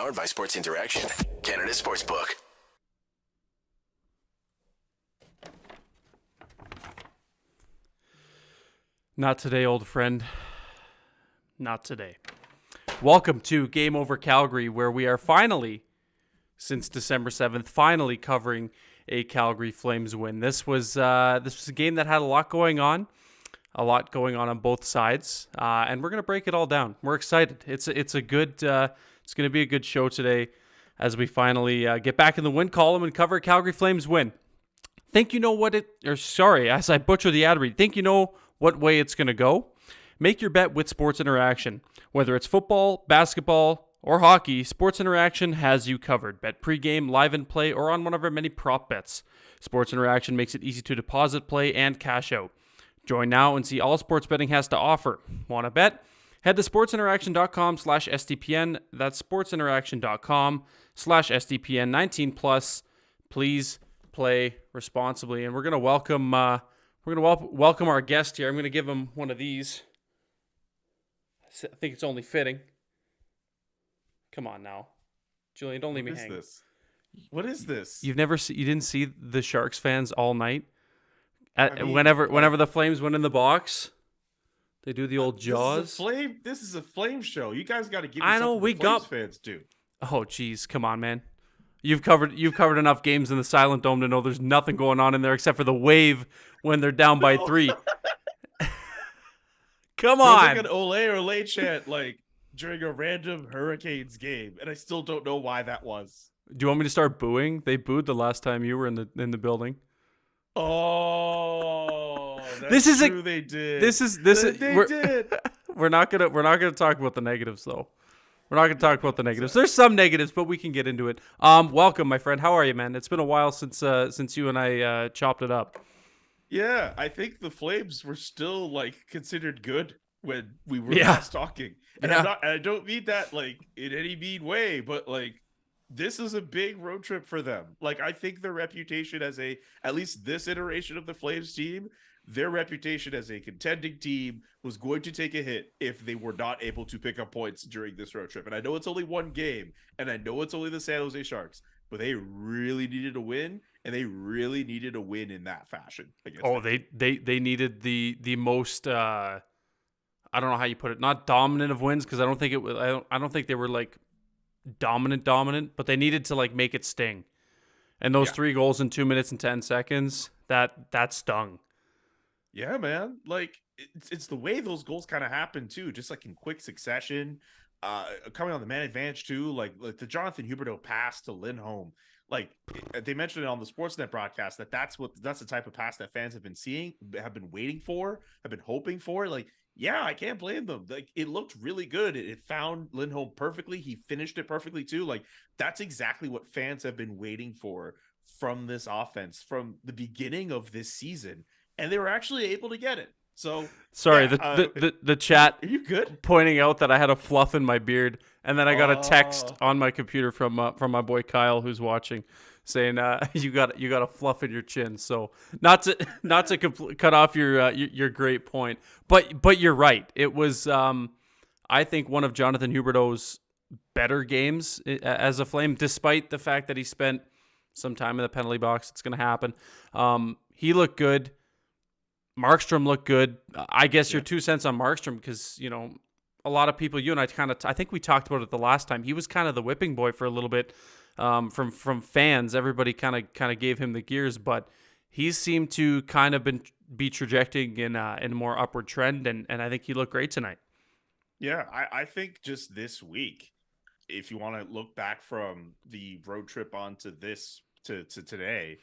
Powered by Sports Interaction, Canada Sportsbook. Not today, old friend. Not today. Welcome to Game Over Calgary, where we are finally, since December 7th, finally covering a Calgary Flames win. This was a game that had a lot going on on both sides, and we're gonna break it all down. We're excited. It's going to be a good show today as we finally get back in the win column and cover a Calgary Flames win. As I butcher the ad read, think you know what way it's going to go? Make your bet with Sports Interaction. Whether it's football, basketball, or hockey, Sports Interaction has you covered. Bet pregame, live and play, or on one of our many prop bets. Sports Interaction makes it easy to deposit, play, and cash out. Join now and see all sports betting has to offer. Want to bet? Head to sportsinteraction.com/SDPN. That's sportsinteraction.com/SDPN. 19 plus. Please play responsibly. And we're gonna welcome our guest here. I'm gonna give him one of these. I think it's only fitting. Come on now, Julian, don't leave me hanging. What is this? You didn't see the Sharks fans all night. Whenever the Flames went in the box. They do the old Jaws. This is a Flame show. You guys got to give me Flames fans do. Oh, geez, come on, man. You've covered enough games in the Silent Dome to know there's nothing going on in there except for the wave when they're down by 3. Come on. There's like an Ole chant during a random Hurricanes game, and I still don't know why that was. Do you want me to start booing? They booed the last time you were in the building. Oh, this is true. They did. We're not gonna talk about the negatives though. We're not gonna talk about the negatives. There's some negatives, but we can get into it. Welcome, my friend. How are you, man? It's been a while since you and I chopped it up. Yeah, I think the Flames were still considered good when we were last talking, and I don't mean that in any mean way, but this is a big road trip for them. I think their reputation as at least this iteration of the Flames team, their reputation as a contending team was going to take a hit if they were not able to pick up points during this road trip. And I know it's only one game, and I know it's only the San Jose Sharks, but they really needed a win, and they really needed a win in that fashion. They needed the most I don't know how you put it, not dominant of wins, because I don't think it was. I don't think they were dominant, but they needed to make it sting. And those 3 goals in 2 minutes and 10 seconds, that stung. Yeah, man. It's the way those goals kind of happen too, just in quick succession. Coming on the man advantage too, the Jonathan Huberdeau pass to Lindholm. They mentioned it on the Sportsnet broadcast that's the type of pass that fans have been seeing, have been waiting for, have been hoping for. Yeah, I can't blame them. It looked really good. It found Lindholm perfectly. He finished it perfectly too. That's exactly what fans have been waiting for from this offense from the beginning of this season, and they were actually able to get it. So sorry, the chat. Are you good? Pointing out that I had a fluff in my beard, and then I got a text on my computer from my boy Kyle, who's watching, saying you got a fluff in your chin. So not to cut off your great point, but you're right. It was I think one of Jonathan Huberdeau's better games as a Flame, despite the fact that he spent some time in the penalty box. It's going to happen. He looked good. Markstrom looked good. I guess your 2 cents on Markstrom, because a lot of people, you and I I think we talked about it the last time. He was kind of the whipping boy for a little bit. From fans, everybody kind of gave him the gears, but he seemed to kind of be trajecting in a more upward trend, and I think he looked great tonight. Yeah, I think just this week, if you want to look back from the road trip onto this to today,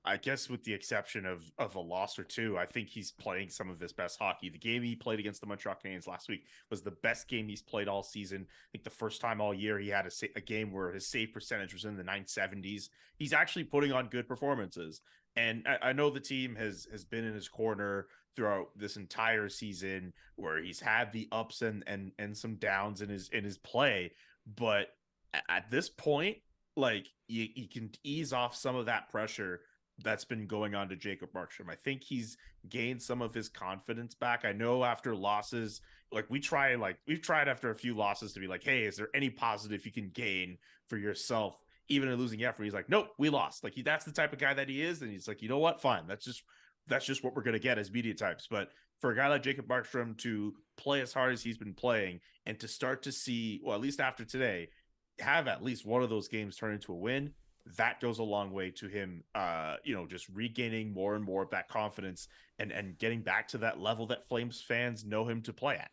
I guess with the exception of a loss or two, I think he's playing some of his best hockey. The game he played against the Montreal Canadiens last week was the best game he's played all season. I think the first time all year he had a game where his save percentage was in the 970s. He's actually putting on good performances. And I know the team has been in his corner throughout this entire season, where he's had the ups and some downs in his play. But at this point, you can ease off some of that pressure that's been going on to Jacob Markstrom. I think he's gained some of his confidence back. I know after losses, we've tried after a few losses to be like, hey, is there any positive you can gain for yourself, even in losing effort? He's like, nope, we lost. Like that's the type of guy that he is. And he's like, you know what? Fine. That's just what we're going to get as media types. But for a guy like Jacob Markstrom to play as hard as he's been playing and to start to see, well, at least after today, have at least one of those games turn into a win, that goes a long way to him, just regaining more and more of that confidence and getting back to that level that Flames fans know him to play at.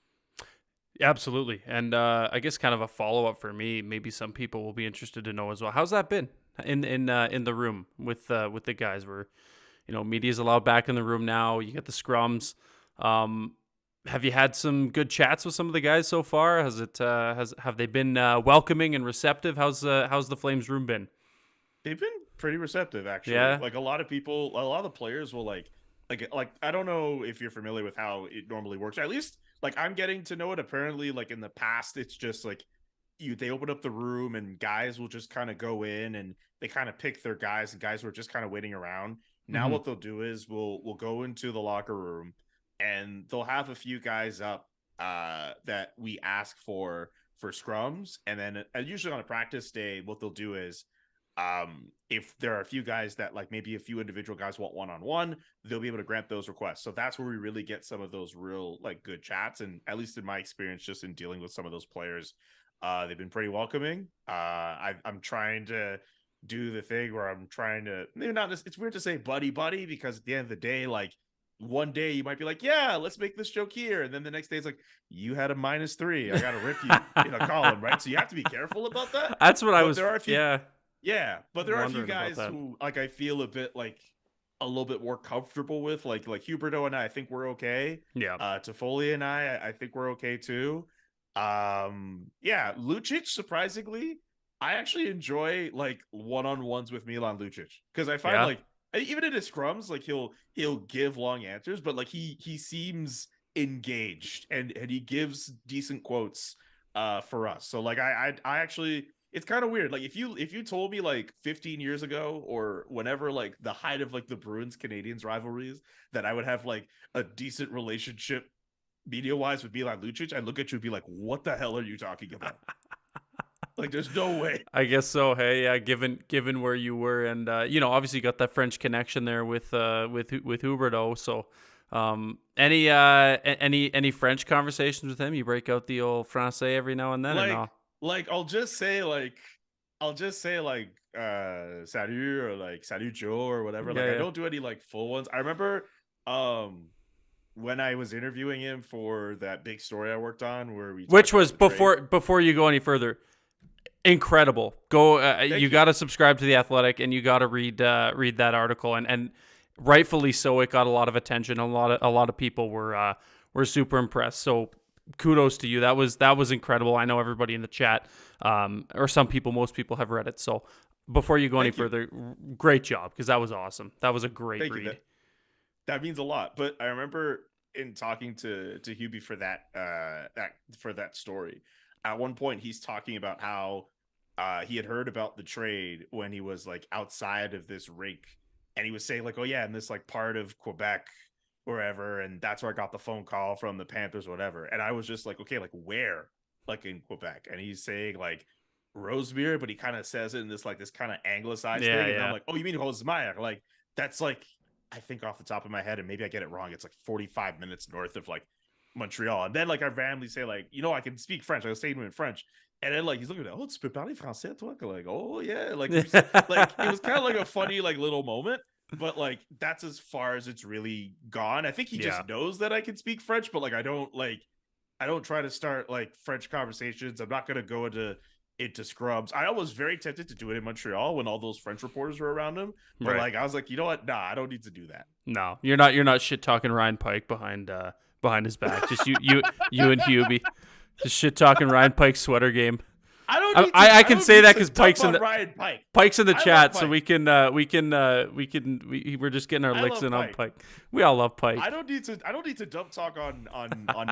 Absolutely. And I guess kind of a follow-up for me, maybe some people will be interested to know as well. How's that been in the room with the guys where, media's allowed back in the room now? You get the scrums. Have you had some good chats with some of the guys so far? Have they been welcoming and receptive? How's the Flames room been? They've been pretty receptive, actually. Yeah. Like a lot of the players will like I don't know if you're familiar with how it normally works. At least like I'm getting to know it. Apparently, like in the past, it's just like they open up the room and guys will just kind of go in and they kind of pick their guys, and guys were just kind of waiting around. Now what they'll do is we'll go into the locker room and they'll have a few guys up that we ask for scrums, and then usually on a practice day, what they'll do is if there are a few guys that like maybe a few individual guys want one-on-one, they'll be able to grant those requests. So that's where we really get some of those real like good chats. And at least in my experience, just in dealing with some of those players, they've been pretty welcoming. I'm trying to do the thing where I'm trying to, maybe not, it's weird to say buddy because at the end of the day, like one day you might be like, yeah, let's make this joke here. And then the next day it's like, you had a -3. I got to rip you in a column, right? So you have to be careful about that. That's what I was, there are a few, yeah. Yeah, but there are a few Wondering about guys who like I feel a little bit more comfortable with, like Huberto and I think we're okay. Yeah. Toffoli and I think we're okay too. Yeah, Lucic, surprisingly, I actually enjoy like one-on-ones with Milan Lucic because I find like even in his scrums, like he'll give long answers, but like he seems engaged and he gives decent quotes for us. So like I actually, it's kind of weird. Like if you told me like 15 years ago or whenever, like the height of like the Bruins Canadiens rivalries, that I would have like a decent relationship media wise with Milan Lucic, I'd look at you and be like, what the hell are you talking about? Like there's no way. I guess so. Hey, yeah, given where you were, and obviously you got that French connection there with Huberto. So any French conversations with him? You break out the old français every now and then, or no? Like I'll just say salut or like salut Joe or whatever. Like I don't do any like full ones. I remember when I was interviewing him for that big story I worked on which was before you go any further. Incredible. Go you got to subscribe to The Athletic and you got to read that article, and rightfully so. It got a lot of attention. A lot of people were super impressed. So kudos to you. That was incredible. I know everybody in the chat, or most people have read it. So before you go any further, great job, because that was awesome. That was a great read. That means a lot. But I remember in talking to Hubie for that story, at one point he's talking about how he had heard about the trade when he was like outside of this rink, and he was saying like, oh yeah, in this like part of Quebec, wherever, and that's where I got the phone call from the Panthers, whatever. And I was just like, okay, like where? Like in Quebec. And he's saying like Rosemere, but he kind of says it in this kind of anglicized thing. And I'm like, oh, you mean Rosemère? Like that's like, I think off the top of my head, and maybe I get it wrong, it's like 45 minutes north of like Montreal. And then like I randomly say like, I can speak French. I was saying to him in French. And then like he's looking at, oh, tu peux parler français toi? Like, oh yeah. Like it was kind of like a funny like little moment. But like that's as far as it's really gone. I think he just knows that I can speak French, but like I don't try to start like French conversations. I'm not gonna go into scrubs. I was very tempted to do it in Montreal when all those French reporters were around him. But like I was like, you know what? Nah, I don't need to do that. No, you're not shit talking Ryan Pike behind his back. Just you and Hubie. Just shit talking Ryan Pike's sweater game. I can say that because Pike's in the chat, so we're just getting our licks in on Pike. We all love Pike. I don't need to dump talk on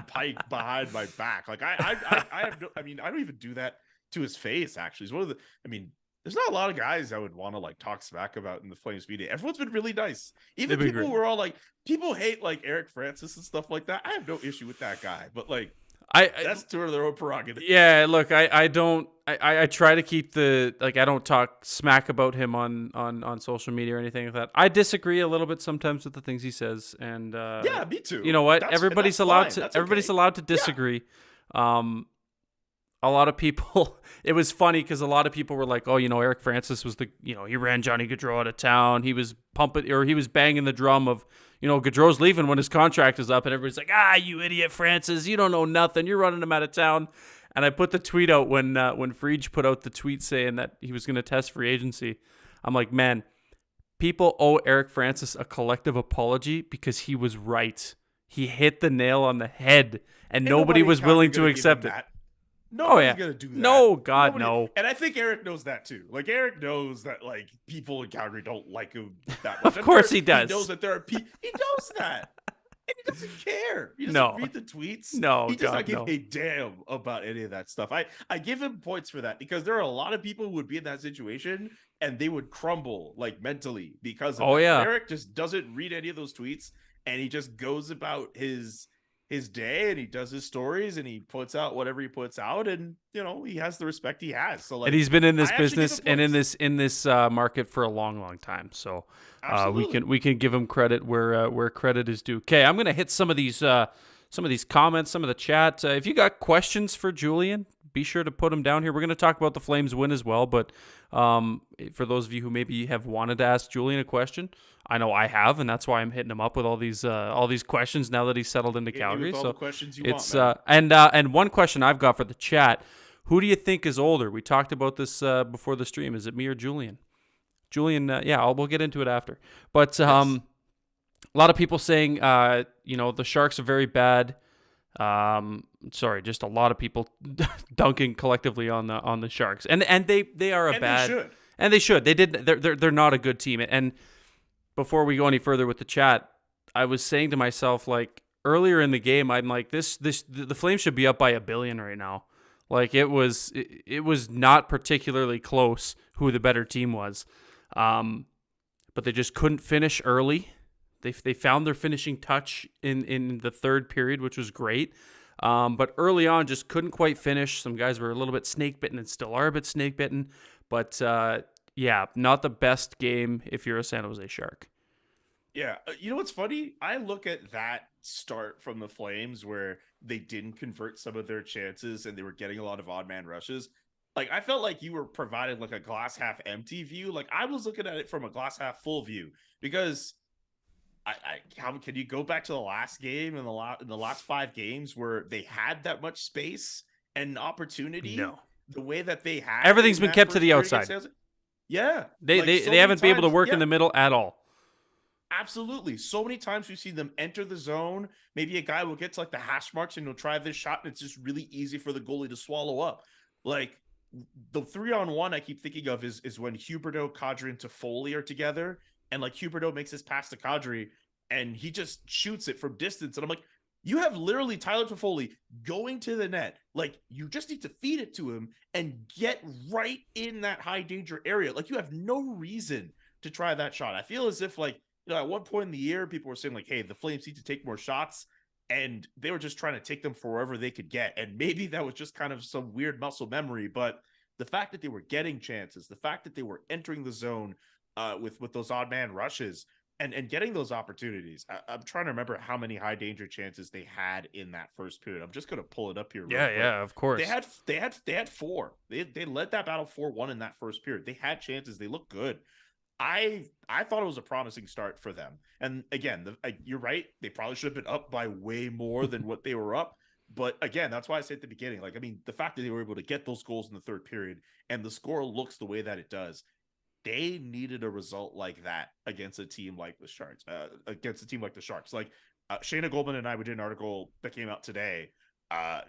Pike behind my back. Like I don't even do that to his face. Actually, he's one of the. I mean, There's not a lot of guys I would want to like talk smack about in the Flames media. Everyone's been really nice. Even They've been people great. who are all like, people hate like Eric Francis and stuff like that. I have no issue with that guy, but like that's sort of their own prerogative. Yeah, look, I don't I try to keep the like I don't talk smack about him on social media or anything like that. I disagree a little bit sometimes with the things he says, and Yeah, me too. you know what? Everybody's allowed fine. to That's everybody's okay. allowed to Yeah. disagree. A lot of people, it was funny because a lot of people were like, oh, Eric Francis was he ran Johnny Gaudreau out of town. He was he was banging the drum of, Gaudreau's leaving when his contract is up. And everybody's like, you idiot, Francis. You don't know nothing. You're running him out of town. And I put the tweet out when Friedge put out the tweet saying that he was going to test free agency. I'm like, man, people owe Eric Francis a collective apology because he was right. He hit the nail on the head, and nobody was willing to accept it. Nobody's gonna do that. No, God, no. And I think Eric knows that too. Like Eric knows that like people in Calgary don't like him that much. Of course he does. He knows that there are people. He knows that. And he doesn't care. He doesn't No. read the tweets. No, he does not give no. a damn about any of that stuff. I give him points for that because there are a lot of people who would be in that situation and they would crumble like mentally because of that. Yeah. Eric just doesn't read any of those tweets and he just goes about his day and he does his stories and he puts out whatever he puts out and he has the respect he has. So like, and he's been in this business and in this market for a long time. So we can give him credit where credit is due. Okay, I'm gonna hit some of these comments, some of the chat. If you got questions for Julian, be sure to put them down here. We're going to talk about the Flames win as well, but for those of you who maybe have wanted to ask Julian a question, I know I have, and that's why I'm hitting him up with all these questions now that he's settled into Calgary. All so the questions you it's want, man. And one question I've got for the chat: who do you think is older? We talked about this before the stream. Is it me or Julian? Julian, we'll get into it after. But Yes. A lot of people saying, the Sharks are very bad. Just a lot of people dunking collectively on the Sharks, and they are bad, and they should. They're not a good team. And before we go any further with the chat, I was saying to myself, like earlier in the game, I'm like, the Flames should be up by $1 billion right now. Like it was not particularly close who the better team was, but they just couldn't finish early. They found their finishing touch in the third period, which was great. But early on, just couldn't quite finish. Some guys were a little bit snake-bitten and still are a bit snake-bitten. But, not the best game if you're a San Jose Shark. Yeah. You know what's funny? I look at that start from the Flames where they didn't convert some of their chances and they were getting a lot of odd man rushes. Like, I felt like you were providing like a glass half empty view. Like, I was looking at it from a glass half full view because how can you go back to the last game in the last 5 games where they had that much space and opportunity? No. The way that they had everything's been kept to the outside. Yeah. They haven't been able to work in the middle at all. Absolutely. So many times we've seen them enter the zone. Maybe a guy will get to like the hash marks and he'll try this shot and it's just really easy for the goalie to swallow up. Like the 3-on-1 I keep thinking of is when Huberdeau, Kadri, and Toffoli are together. And like Huberdeau makes his pass to Kadri and he just shoots it from distance. And I'm like, you have literally Tyler Toffoli going to the net. Like you just need to feed it to him and get right in that high danger area. Like you have no reason to try that shot. I feel as if like, at one point in the year, people were saying like, hey, the Flames need to take more shots. And they were just trying to take them for wherever they could get. And maybe that was just kind of some weird muscle memory. But the fact that they were getting chances, the fact that they were entering the zone with those odd man rushes and getting those opportunities. I'm trying to remember how many high danger chances they had in that first period. I'm just going to pull it up here. Yeah, of course. They had 4. They led that battle 4-1 in that first period. They had chances. They looked good. I thought it was a promising start for them. And again, you're right. They probably should have been up by way more than what they were up. But again, that's why I said at the beginning, like, I mean, the fact that they were able to get those goals in the third period and the score looks the way that it does, they needed a result like that against a team like the Sharks, Like Shayna Goldman and I, we did an article that came out today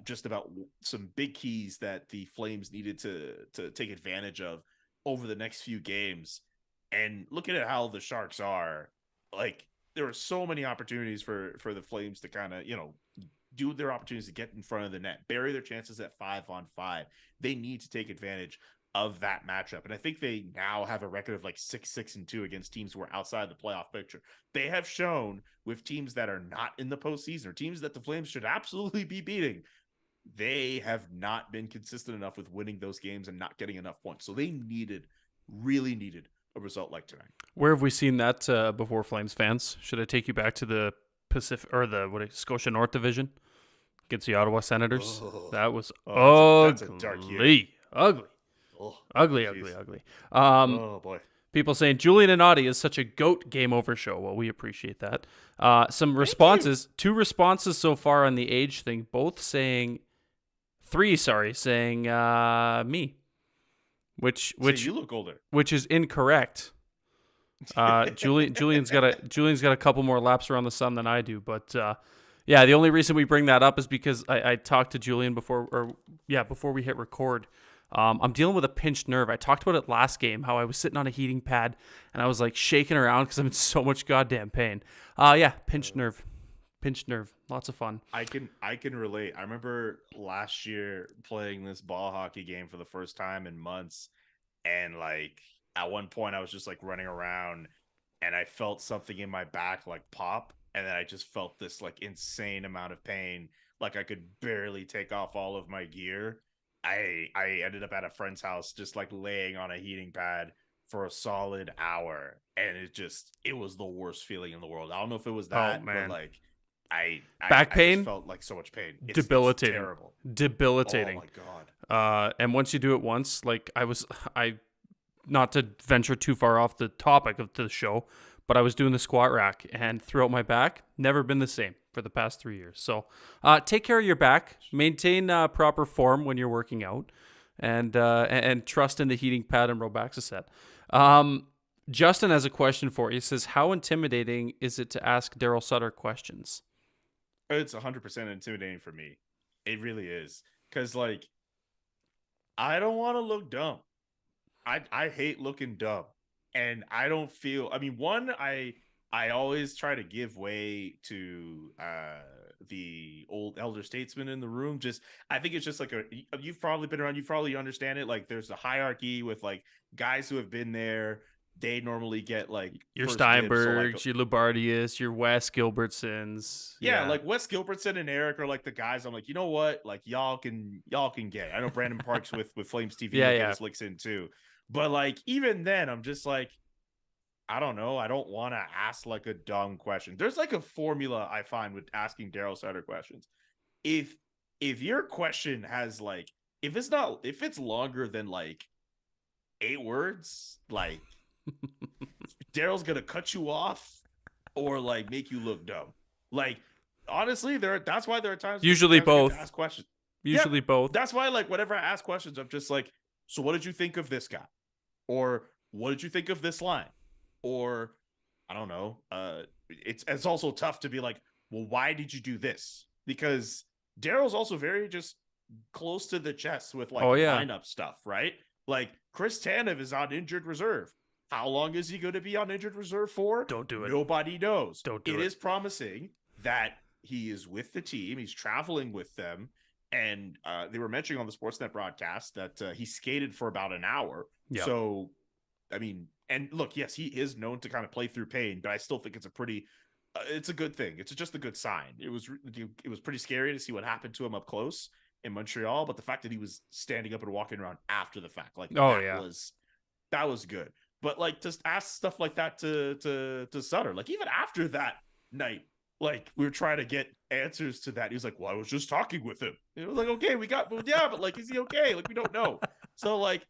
just about some big keys that the Flames needed to take advantage of over the next few games. And looking at how the Sharks are, like there are so many opportunities for the Flames to kind of, do their opportunities to get in front of the net, bury their chances at 5-on-5. They need to take advantage. of that matchup. And I think they now have a record of like 6-6-2 against teams who are outside the playoff picture. They have shown with teams that are not in the postseason, or teams that the Flames should absolutely be beating, they have not been consistent enough with winning those games and not getting enough points. So they really needed a result like tonight. Where have we seen that before, Flames fans? Should I take you back to the Pacific or the Scotia North Division against the Ottawa Senators? That was that's a dark year. Ugly. Oh, Ugly. Oh boy. People saying Julian and Auddie is such a GOAT game over show. Well, we appreciate that. Some responses, 2 responses so far on the age thing, saying me. Which so you look older. Which is incorrect. Julian's got a couple more laps around the sun than I do, but yeah, the only reason we bring that up is because I talked to Julian before we hit record. I'm dealing with a pinched nerve. I talked about it last game, how I was sitting on a heating pad and I was like shaking around because I'm in so much goddamn pain. Pinched nerve. Lots of fun. I can relate. I remember last year playing this ball hockey game for the first time in months, and like at one point I was just like running around and I felt something in my back like pop, and then I just felt this like insane amount of pain, like I could barely take off all of my gear. I ended up at a friend's house just like laying on a heating pad for a solid hour, and it was the worst feeling in the world. I don't know if it was that, but like back pain, I just felt like so much pain. It's debilitating. It's terrible. Debilitating. Oh my god. And once you do it once, like I not to venture too far off the topic of the show, but I was doing the squat rack, and throughout my back, never been the same for the past 3 years. So take care of your back, maintain proper form when you're working out, and trust in the heating pad and Robaxaset. Justin has a question for you. He says, how intimidating is it to ask Daryl Sutter questions? It's 100% intimidating for me. It really is. Because, like, I don't want to look dumb. I hate looking dumb. And I don't feel... I mean, one, I always try to give way to the old elder statesman in the room. I think it's just like you've probably been around. You probably understand it. Like, there's a hierarchy with, like, guys who have been there. They normally get like your Steinbergs, your Labardius, your Wes Gilbertsons. Yeah, like Wes Gilbertson and Eric are like the guys I'm like, you know what? Like y'all can get. I know Brandon Parks with Flames TV gets licks in too. But like even then I'm just like, I don't know. I don't want to ask like a dumb question. There's like a formula I find with asking Daryl Sutter questions. If your question has like if it's longer than like 8 words, like Daryl's gonna cut you off or like make you look dumb. Like honestly, that's why there are times usually both ask questions. Both. That's why like whenever I ask questions, I'm just like, so what did you think of this guy? Or what did you think of this line? Or I don't know. It's also tough to be like, well, why did you do this? Because Daryl's also very just close to the chest with like lineup stuff, right? Like Chris Tanev is on injured reserve. How long is he going to be on injured reserve for? Don't do it. Nobody knows. Don't do it. It is promising that he is with the team. He's traveling with them. And they were mentioning on the Sportsnet broadcast that he skated for about an hour. Yep. So, I mean, and look, yes, he is known to kind of play through pain, but I still think it's it's a good thing. It's just a good sign. It was pretty scary to see what happened to him up close in Montreal, but the fact that he was standing up and walking around after the fact, like that was good. But like just ask stuff like that to Sutter. Like even after that night, like we were trying to get answers to that. He was like, "Well, I was just talking with him." And it was like, "Okay, but like, is he okay? Like we don't know." So like,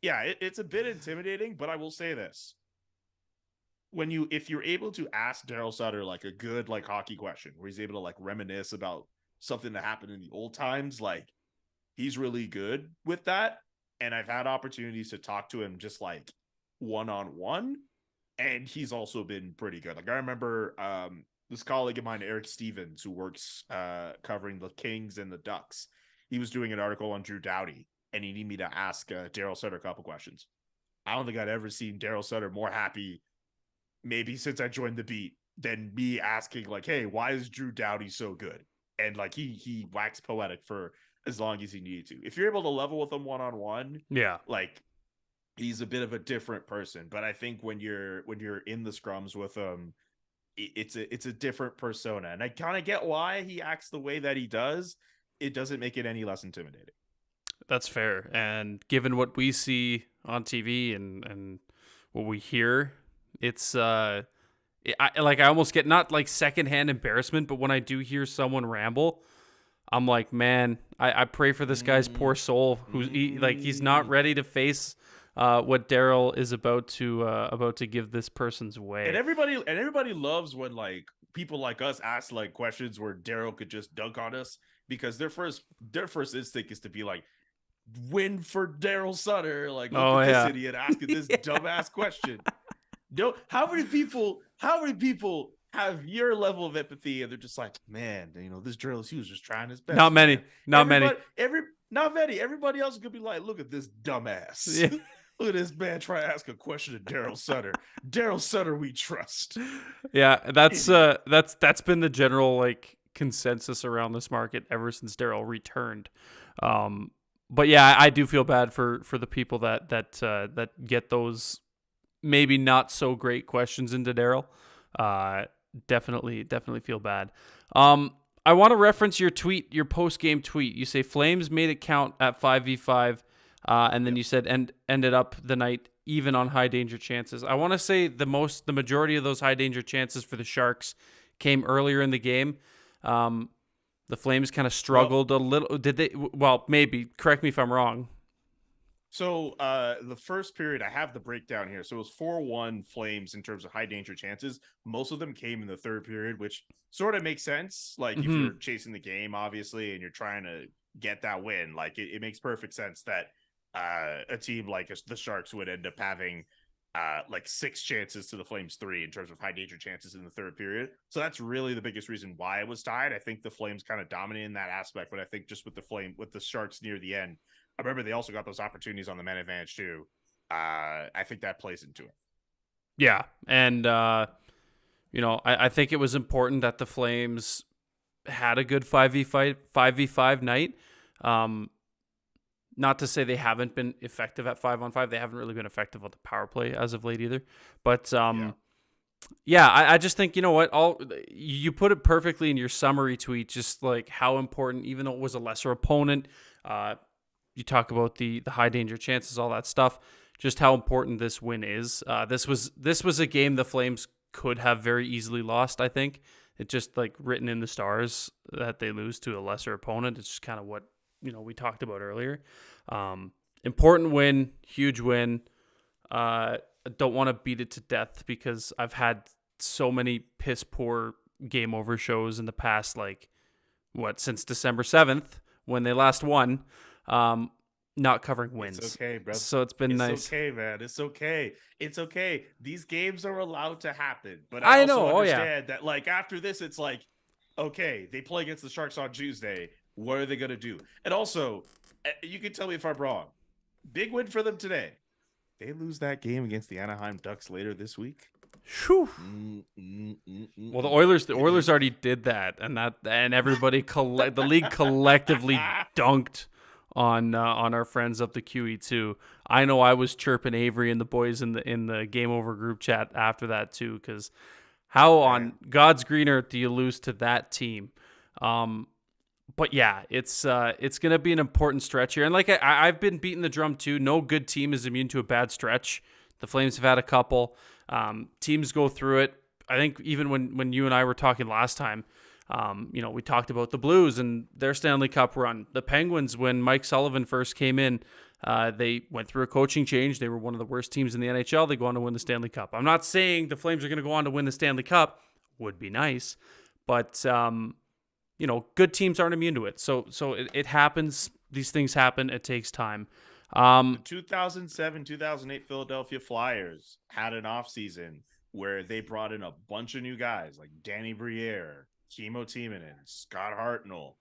yeah, it's a bit intimidating. But I will say this: if you're able to ask Daryl Sutter like a good like hockey question, where he's able to like reminisce about something that happened in the old times, like he's really good with that. And I've had opportunities to talk to him just like one-on-one, and he's also been pretty good. Like I remember this colleague of mine, Eric Stevens, who works covering the Kings and the Ducks, he was doing an article on Drew Doughty, and he needed me to ask Daryl Sutter a couple questions. I don't think I'd ever seen Daryl Sutter more happy, maybe since I joined the beat, than me asking like, "Hey, why is Drew Doughty so good?" And like he waxed poetic for as long as he needed to. If you're able to level with him one-on-one, yeah, like he's a bit of a different person. But I think when you're in the scrums with him, it's a different persona, and I kind of get why he acts the way that he does. It doesn't make it any less intimidating. That's fair. And given what we see on TV and what we hear, it's I almost get not like secondhand embarrassment, but when I do hear someone ramble, I'm like, man, I pray for this guy's poor soul who's he's not ready to face what Daryl is about to give this person's way. And everybody loves when like people like us ask like questions where Daryl could just dunk on us, because their first instinct is to be like, win for Daryl Sutter. Like, look at this idiot asking this dumbass question. No, how many people have your level of empathy and they're just like, man, this journalist, he was just trying his best. Not many. Not many. Everybody else could be like, look at this dumbass. Yeah. Look at this man try to ask a question to Daryl Sutter. Daryl Sutter, we trust. Yeah, that's been the general like consensus around this market ever since Daryl returned. But yeah, I do feel bad for the people that get those maybe not so great questions into Daryl. Definitely feel bad. I want to reference your tweet, your post-game tweet. You say Flames made it count at 5v5, and then you said ended up the night even on high danger chances. I want to say the majority of those high danger chances for the Sharks came earlier in the game. The Flames kind of struggled a little. Did they? Well, maybe. Correct me if I'm wrong. So the first period, I have the breakdown here. So it was 4-1 Flames in terms of high danger chances. Most of them came in the third period, which sort of makes sense. Like if you're chasing the game, obviously, and you're trying to get that win, like it makes perfect sense that a team like the Sharks would end up having like 6 chances to the Flames 3 in terms of high danger chances in the third period. So that's really the biggest reason why it was tied. I think the Flames kind of dominated in that aspect, but I think just with the Sharks near the end, I remember they also got those opportunities on the man advantage too. I think that plays into it. Yeah, and I think it was important that the Flames had a good 5v5 night. Not to say they haven't been effective at 5-on-5. They haven't really been effective on the power play as of late either. But I just think, you know what, you put it perfectly in your summary tweet, just like how important, even though it was a lesser opponent, you talk about the high danger chances, all that stuff, just how important this win is. This was a game the Flames could have very easily lost, I think. It's just like written in the stars that they lose to a lesser opponent. It's just kind of what, we talked about earlier. Important win, huge win. I don't want to beat it to death because I've had so many piss poor game over shows in the past, since December 7th when they last won. Not covering wins. It's okay, brother. So it's been nice. It's okay, man. It's okay. It's okay. These games are allowed to happen. But I also know. understand that after this, it's like, okay, they play against the Sharks on Tuesday. What are they going to do? And also, you can tell me if I'm wrong. Big win for them today. They lose that game against the Anaheim Ducks later this week. Whew. Well, the Oilers already did that, and everybody the league collectively dunked on our friends up the QE2. I know I was chirping Avery and the boys in the Game Over group chat after that too, because how on God's green earth do you lose to that team? But yeah, it's gonna be an important stretch here, and like I've been beating the drum too. No good team is immune to a bad stretch. The Flames have had a couple. Teams go through it. I think even when you and I were talking last time, we talked about the Blues and their Stanley Cup run. The Penguins, when Mike Sullivan first came in, they went through a coaching change. They were one of the worst teams in the NHL. They go on to win the Stanley Cup. I'm not saying the Flames are going to go on to win the Stanley Cup. Would be nice, but good teams aren't immune to it. So it happens. These things happen. It takes time. The 2007-2008 Philadelphia Flyers had an offseason where they brought in a bunch of new guys like Danny Briere, Kimmo Timonen, Scott Hartnell,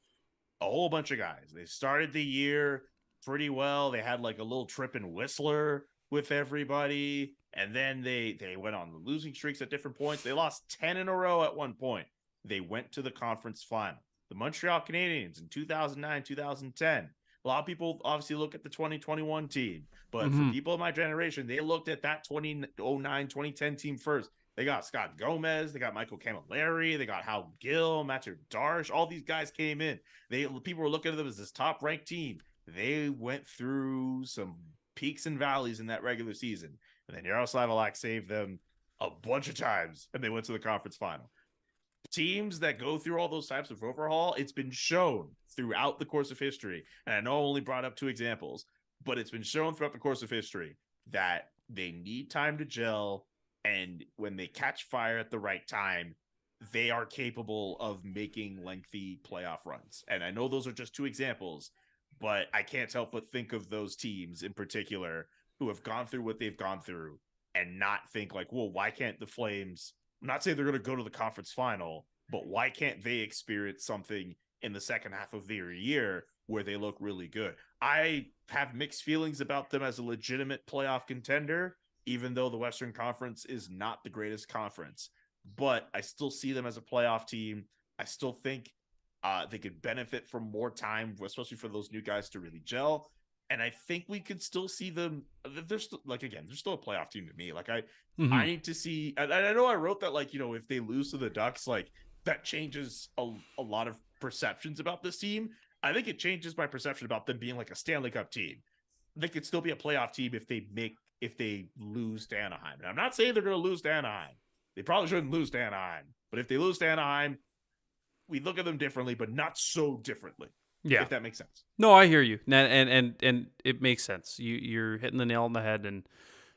a whole bunch of guys. They started the year pretty well. They had like a little trip in Whistler with everybody, and then they went on the losing streaks at different points. They lost 10 in a row at one point. They went to the conference final. The Montreal Canadiens in 2009, 2010 A lot of people obviously look at the 2021 team, but for Mm-hmm. people in my generation, they looked at that 2009, 2010 team first. They got Scott Gomez, they got Michael Camilleri, they got Hal Gill, Matthew Darsh. All these guys came in. People were looking at them as this top ranked team. They went through some peaks and valleys in that regular season, and then Yaroslav Alak saved them a bunch of times, and they went to the conference final. Teams that go through all those types of overhaul, it's been shown throughout the course of history, and I know I only brought up 2 examples, but it's been shown throughout the course of history that they need time to gel, and when they catch fire at the right time, they are capable of making lengthy playoff runs. And I know those are just 2 examples, but I can't help but think of those teams in particular who have gone through what they've gone through and not think like, well, why can't the Flames, I'm not saying they're going to go to the conference final, but why can't they experience something in the second half of their year where they look really good? I have mixed feelings about them as a legitimate playoff contender, even though the Western Conference is not the greatest conference, but I still see them as a playoff team. I still think they could benefit from more time, especially for those new guys to really gel. And I think we could still see them. They're still, like, again, they're still a playoff team to me. Like I need to see. And I know I wrote that, like, you know, if they lose to the Ducks, like that changes a lot of perceptions about this team. I think it changes my perception about them being like a Stanley Cup team. They could still be a playoff team if they lose to Anaheim. And I'm not saying they're going to lose to Anaheim. They probably shouldn't lose to Anaheim. But if they lose to Anaheim, we look at them differently, but not so differently. Yeah, if that makes sense. No, I hear you, and it makes sense. You're hitting the nail on the head, and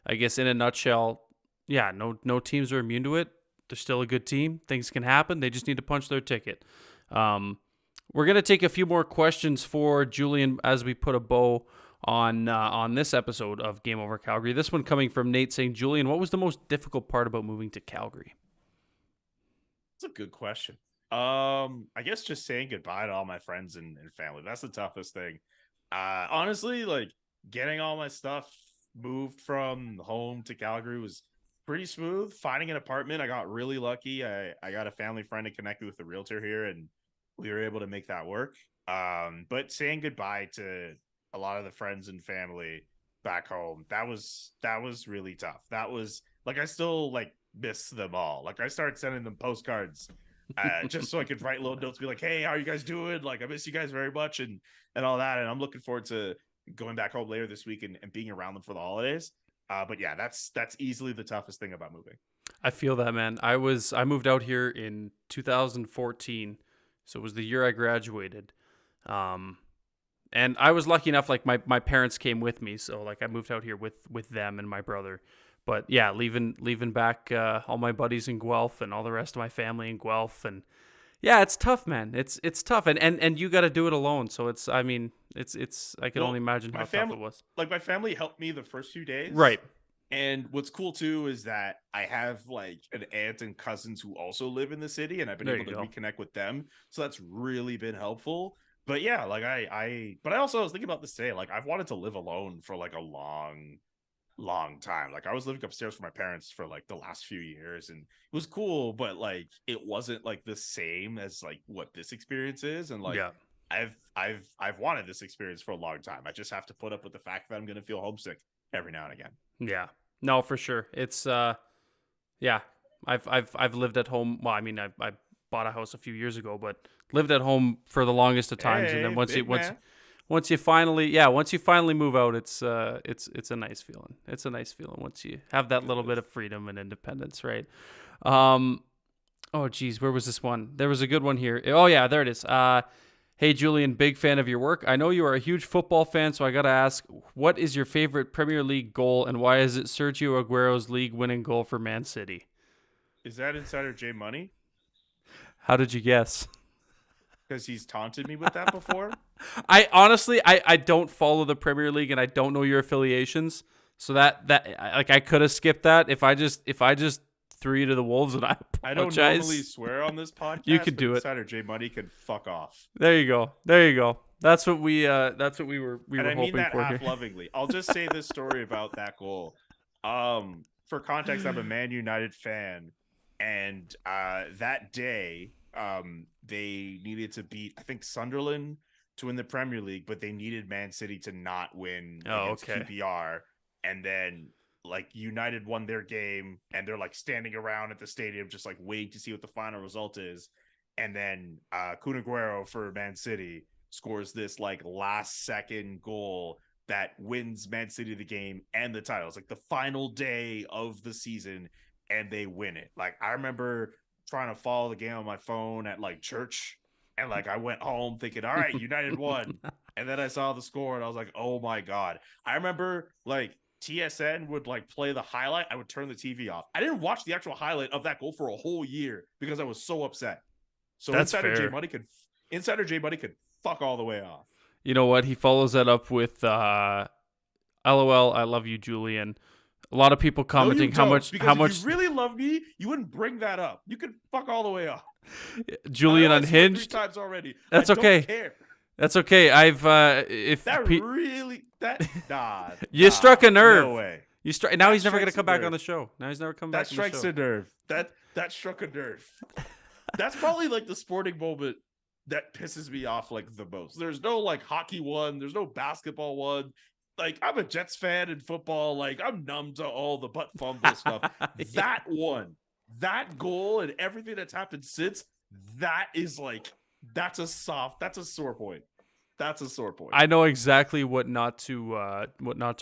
I guess in a nutshell, yeah, no teams are immune to it. They're still a good team. Things can happen. They just need to punch their ticket. We're gonna take a few more questions for Julian as we put a bow on this episode of Game Over Calgary. This one coming from Nate saying, Julian, what was the most difficult part about moving to Calgary? That's a good question. I guess just saying goodbye to all my friends and family. That's the toughest thing. Honestly, like getting all my stuff moved from home to Calgary was pretty smooth. Finding an apartment, I got really lucky. I got a family friend and connected with the realtor here, and we were able to make that work. But saying goodbye to a lot of the friends and family back home, that was really tough. That was like, I still like miss them all. Like I started sending them postcards just so I could write little notes, be like, hey, how are you guys doing? Like, I miss you guys very much, and all that. And I'm looking forward to going back home later this week and being around them for the holidays. But yeah, that's easily the toughest thing about moving. I feel that, man. I moved out here in 2014, so it was the year I graduated. And I was lucky enough, like my parents came with me, so like I moved out here with them and my brother. But yeah, leaving back all my buddies in Guelph and all the rest of my family in Guelph, and yeah, it's tough, man. It's tough, and you got to do it alone. So it's I can only imagine how tough it was. Like my family helped me the first few days, right? And what's cool too is that I have like an aunt and cousins who also live in the city, and I've been able to reconnect with them. So that's really been helpful. But yeah, like I also was thinking about this today. Like I've wanted to live alone for like a long time. Like I was living upstairs with my parents for like the last few years, and it was cool, but like it wasn't like the same as like what this experience is. And like I've wanted this experience for a long time. I just have to put up with the fact that I'm gonna feel homesick every now and again. Yeah. No, for sure. It's yeah. I've lived at home. Well, I mean, I bought a house a few years ago, but lived at home for the longest of times, and then once you finally move out, it's a nice feeling. It's a nice feeling once you have that little bit of freedom and independence, right? Oh geez, where was this one? There was a good one here. Oh yeah, there it is. Hey Julian, big fan of your work. I know you are a huge football fan, so I gotta ask, what is your favorite Premier League goal, and why is it Sergio Aguero's league-winning goal for Man City? Is that Insider J Money? How did you guess? Because he's taunted me with that before. I honestly don't follow the Premier League, and I don't know your affiliations, so that like I could have skipped that if I just threw you to the wolves, and I apologize. I don't normally swear on this podcast. You could do it. Insider J Money could fuck off. There you go. That's what we were and I mean hoping that for half here. lovingly. I'll just say this story about that goal. For context, I'm a Man United fan, and that day, they needed to beat, I think, Sunderland to win the Premier League, but they needed Man City to not win Oh, against okay. QPR. And then like United won their game and they're like standing around at the stadium just like waiting to see what the final result is. And then Kun Aguero for Man City scores this like last second goal that wins Man City the game and the title. It's like the final day of the season and they win it. Like I remember trying to follow the game on my phone at like church, and like I went home thinking, all right, United won. And then I saw the score and I was like, oh my God. I remember like TSN would like play the highlight. I would turn the TV off. I didn't watch the actual highlight of that goal for a whole year because I was so upset. So That's Insider fair. J Money could fuck all the way off. You know what? He follows that up with LOL, I love you, Julian. A lot of people commenting how much if you really love me, you wouldn't bring that up. You could fuck all the way off. Julian I swear Unhinged. 3 times already. That's I okay. Don't care. That's okay. I've if you struck a nerve. No way. You struck. Now he's never going to strikes come a back nerve. on the show. Now he's never coming back. That strikes a nerve. That struck a nerve. That's probably like the sporting moment that pisses me off like the most. There's no like hockey one. There's no basketball one. Like I'm a Jets fan in football. Like I'm numb to all the butt fumble stuff. Yeah. That one, that goal, and everything that's happened since. That is like that's a sore point. That's a sore point. I know exactly what not to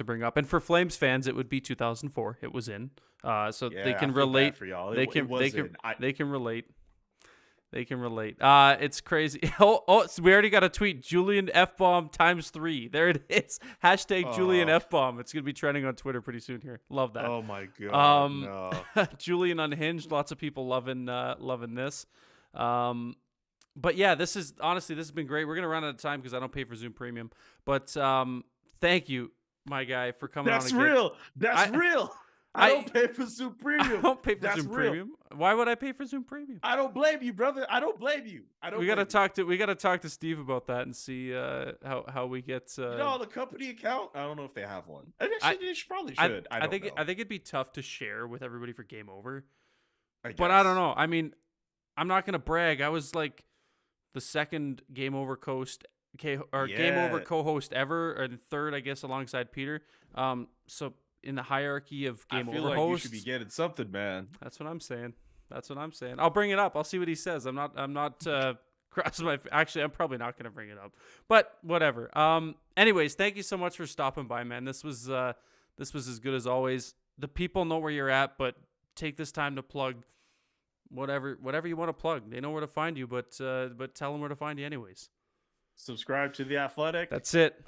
bring up. And for Flames fans, it would be 2004. It was in. So Yeah, they can I feel relate. bad for y'all. They It can was in. they can relate. They can relate. It's crazy. So we already got a tweet. Julian F-bomb ×3. There it is. Hashtag Julian F-bomb. It's gonna be trending on Twitter pretty soon here. Love that. Oh my God. No. Julian Unhinged. Lots of people loving this. But yeah, this has been great. We're gonna run out of time because I don't pay for Zoom Premium. But thank you, my guy, for coming on. That's real. That's real. I don't pay for Zoom Premium. I don't pay for That's Zoom real. Premium. Why would I pay for Zoom Premium? I don't blame you, brother. I don't blame you. We gotta talk to Steve about that and see how we get. The company account. I don't know if they have one. Actually, they probably should. I think it'd be tough to share with everybody for Game Over. But I don't know. I mean, I'm not gonna brag. I was like the second Game Over Game Over co-host ever, and third, I guess, alongside Peter. So in the hierarchy of Game Over like hosts, you should be getting something, man. That's what I'm saying. I'll bring it up. I'll see what he says. I'm not crossing my. Actually, I'm probably not gonna bring it up. But whatever. Anyways, thank you so much for stopping by, man. This was as good as always. The people know where you're at, but take this time to plug whatever you want to plug. They know where to find you, but tell them where to find you anyways. Subscribe to The Athletic. That's it.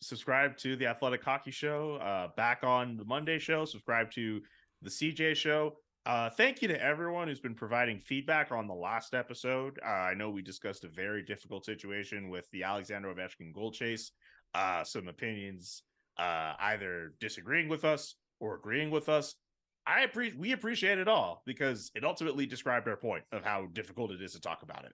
Subscribe to The Athletic Hockey Show. Back on the Monday show. Subscribe to the CJ Show. Thank you to everyone who's been providing feedback on the last episode. I know we discussed a very difficult situation with the Alexander Ovechkin goal chase. Some opinions either disagreeing with us or agreeing with us. We appreciate it all because it ultimately described our point of how difficult it is to talk about it.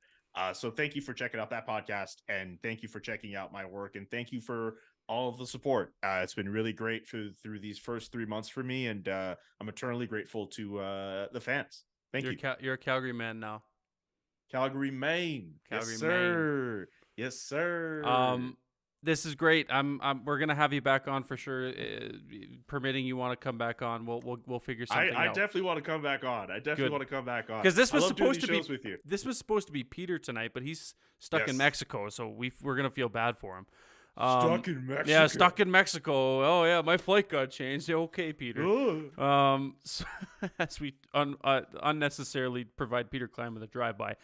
So thank you for checking out that podcast, and thank you for checking out my work, and thank you for all of the support. It's been really great through these first 3 months for me, and I'm eternally grateful to the fans. Thank you. You're a Calgary man now. Calgary, Maine. Calgary, yes, sir. Maine. Yes, sir. This is great. We're gonna have you back on for sure. Permitting you want to come back on, we'll figure something out. I definitely want to come back on. Because this was supposed to be with you. This was supposed to be Peter tonight, but he's stuck in Mexico, so we're gonna feel bad for him. Stuck in Mexico. Yeah, stuck in Mexico. Oh yeah, my flight got changed. Yeah, okay, Peter. So, as we unnecessarily provide Peter Klein with a drive-by.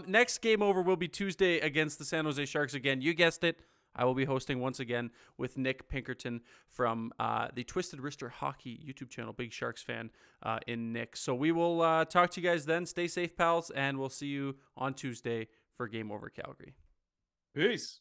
Next Game Over will be Tuesday against the San Jose Sharks again. You guessed it. I will be hosting once again with Nick Pinkerton from the Twisted Wrister Hockey YouTube channel. Big Sharks fan in Nick. So we will talk to you guys then. Stay safe, pals, and we'll see you on Tuesday for Game Over Calgary. Peace.